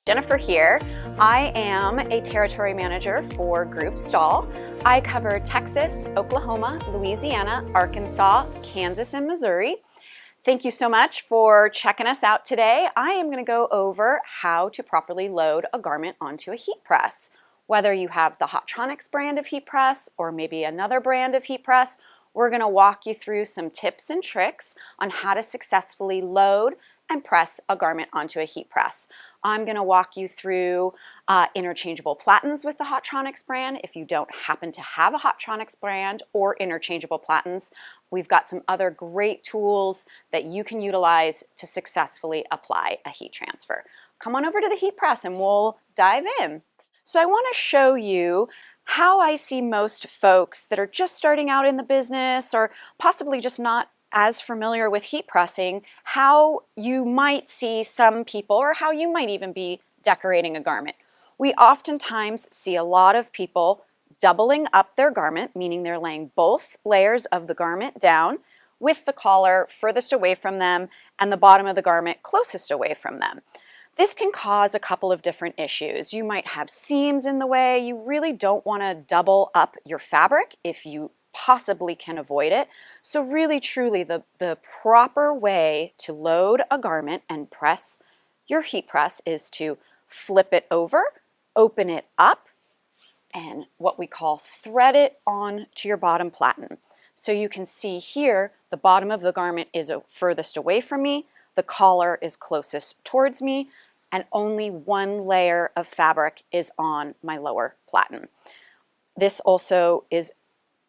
Jennifer here. I am a territory manager for Group Stall. I cover Texas, Oklahoma, Louisiana, Arkansas, Kansas, and Missouri. Thank you so much for checking us out today. I am going to go over how to properly load a garment onto a heat press. Whether you have the Hotronix brand of heat press or maybe another brand of heat press, we're going to walk you through some tips and tricks on how to successfully load and press a garment onto a heat press. I'm going to walk you through interchangeable platens with the Hotronix brand. If you don't happen to have a Hotronix brand or interchangeable platens, we've got some other great tools that you can utilize to successfully apply a heat transfer. Come on over to the heat press and we'll dive in. So I want to show you how I see most folks that are just starting out in the business or possibly just not as familiar with heat pressing, how you might see some people or how you might even be decorating a garment. We oftentimes see a lot of people doubling up their garment, meaning they're laying both layers of the garment down with the collar furthest away from them and the bottom of the garment closest away from them. This can cause a couple of different issues. You might have seams in the way. You really don't want to double up your fabric if you possibly can avoid it. So really, truly, the proper way to load a garment and press your heat press is to flip it over, open it up, and what we call thread it on to your bottom platen. So you can see here, the bottom of the garment is furthest away from me, the collar is closest towards me, and only one layer of fabric is on my lower platen. This also is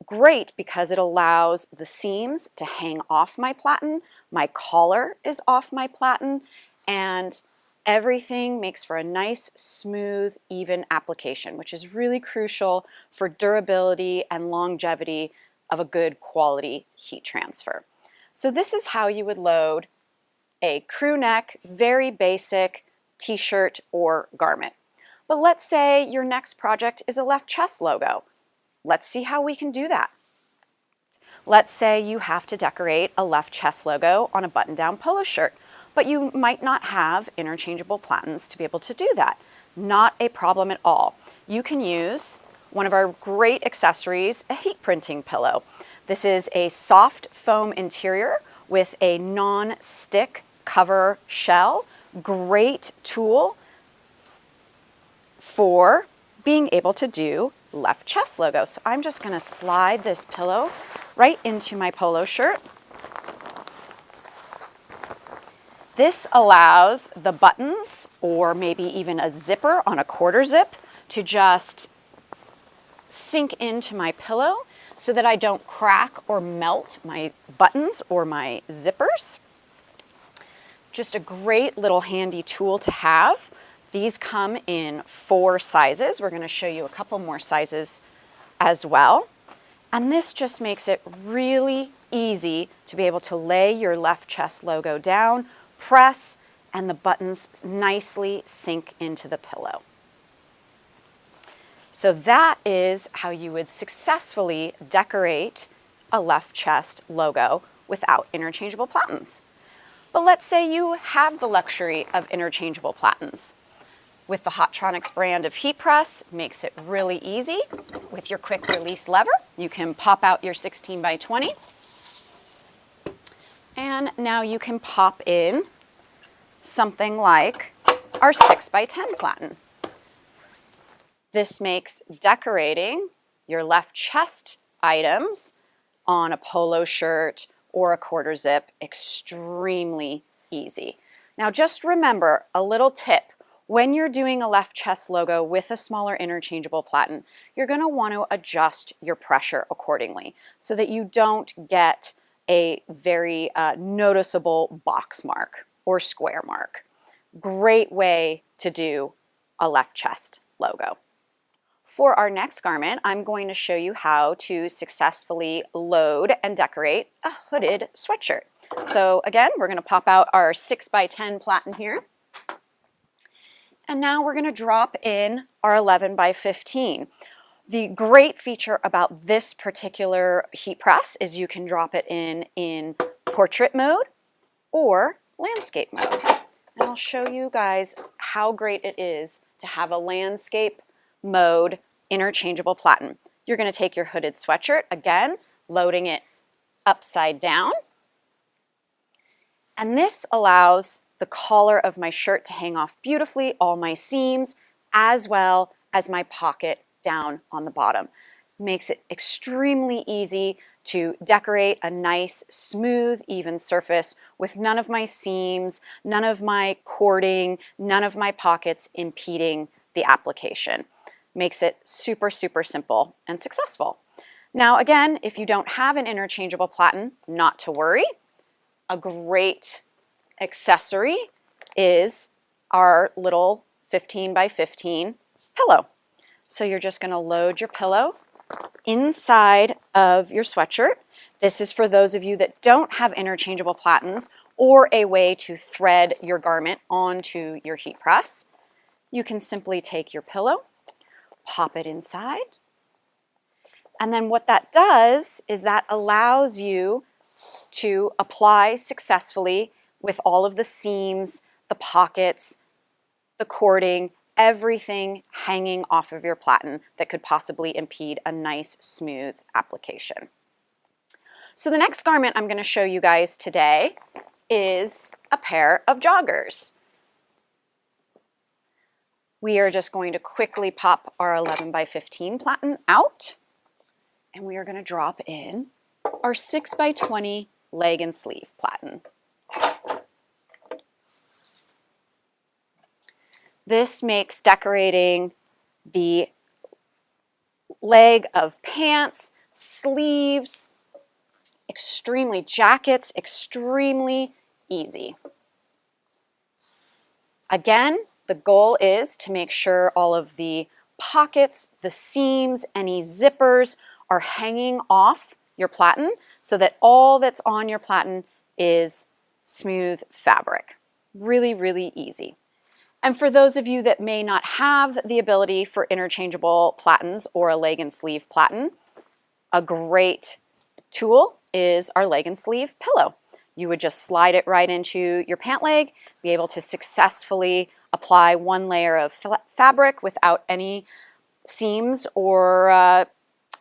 great because it allows the seams to hang off my platen, my collar is off my platen, and everything makes for a nice, smooth, even application, which is really crucial for durability and longevity of a good quality heat transfer. So this is how you would load a crew neck, very basic t-shirt or garment. But let's say your next project is a left chest logo. Let's see how we can do that. Let's say you have to decorate a left chest logo on a button-down polo shirt, but you might not have interchangeable platens to be able to do that. Not a problem at all. You can use one of our great accessories, a heat printing pillow. This is a soft foam interior with a non-stick cover shell. Great tool for being able to do left chest logo. So I'm just going to slide this pillow right into my polo shirt. This allows the buttons or maybe even a zipper on a quarter zip to just sink into my pillow so that I don't crack or melt my buttons or my zippers. Just a great little handy tool to have. These come in 4 sizes. We're going to show you a couple more sizes as well. And this just makes it really easy to be able to lay your left chest logo down, press, and the buttons nicely sink into the pillow. So that is how you would successfully decorate a left chest logo without interchangeable platens. But let's say you have the luxury of interchangeable platens. With the Hotronix brand of heat press, makes it really easy. With your quick release lever, you can pop out your 16 by 20. And now you can pop in something like our 6 by 10 platen. This makes decorating your left chest items on a polo shirt or a quarter zip extremely easy. Now just remember a little tip. When you're doing a left chest logo with a smaller interchangeable platen, you're going to want to adjust your pressure accordingly so that you don't get a very noticeable box mark or square mark. Great way to do a left chest logo. For our next garment, I'm going to show you how to successfully load and decorate a hooded sweatshirt. So again, we're going to pop out our 6 by 10 platen here. And now we're going to drop in our 11 by 15. The great feature about this particular heat press is you can drop it in portrait mode or landscape mode. And I'll show you guys how great it is to have a landscape mode interchangeable platen. You're going to take your hooded sweatshirt, again, loading it upside down. And this allows the collar of my shirt to hang off beautifully, all my seams, as well as my pocket down on the bottom. Makes it extremely easy to decorate a nice, smooth, even surface with none of my seams, none of my cording, none of my pockets impeding the application. Makes it super, super simple and successful. Now again, if you don't have an interchangeable platen, not to worry. A great accessory is our little 15 by 15 pillow. So you're just going to load your pillow inside of your sweatshirt. This is for those of you that don't have interchangeable platens or a way to thread your garment onto your heat press. You can simply take your pillow, pop it inside, and then what that does is that allows you to apply successfully with all of the seams, the pockets, the cording, everything hanging off of your platen that could possibly impede a nice, smooth application. So the next garment I'm going to show you guys today is a pair of joggers. We are just going to quickly pop our 11 by 15 platen out, and we are going to drop in our 6 by 20 leg and sleeve platen. This makes decorating the leg of pants, sleeves, jackets, extremely easy. Again, the goal is to make sure all of the pockets, the seams, any zippers are hanging off your platen so that all that's on your platen is smooth fabric. Really, really easy. And for those of you that may not have the ability for interchangeable platens or a leg and sleeve platen, a great tool is our leg and sleeve pillow. You would just slide it right into your pant leg, be able to successfully apply one layer of fabric without any seams or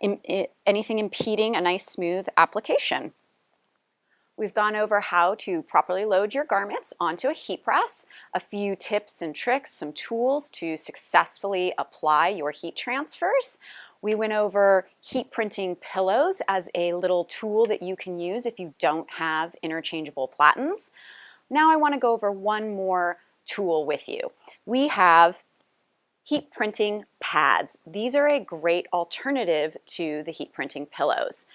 anything impeding a nice smooth application. We've gone over how to properly load your garments onto a heat press, a few tips and tricks, some tools to successfully apply your heat transfers. We went over heat printing pillows as a little tool that you can use if you don't have interchangeable platens. Now I want to go over one more tool with you. We have heat printing pads. These are a great alternative to the heat printing pillows.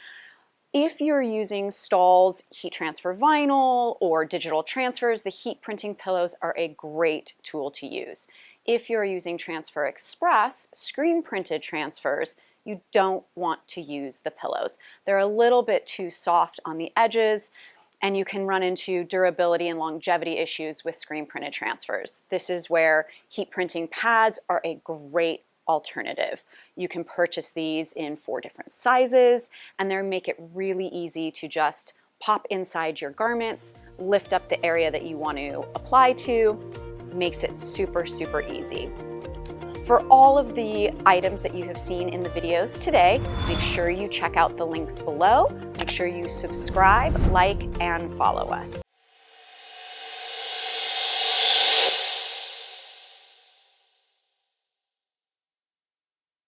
If you're using Stahl's heat transfer vinyl or digital transfers, the heat printing pillows are a great tool to use. If you're using Transfer Express, screen printed transfers, you don't want to use the pillows. They're a little bit too soft on the edges, and you can run into durability and longevity issues with screen printed transfers. This is where heat printing pads are a great alternative. You can purchase these in 4 different sizes, and they make it really easy to just pop inside your garments, lift up the area that you want to apply to. Makes it super, super easy. For all of the items that you have seen in the videos today, make sure you check out the links below. Make sure you subscribe, like, and follow us.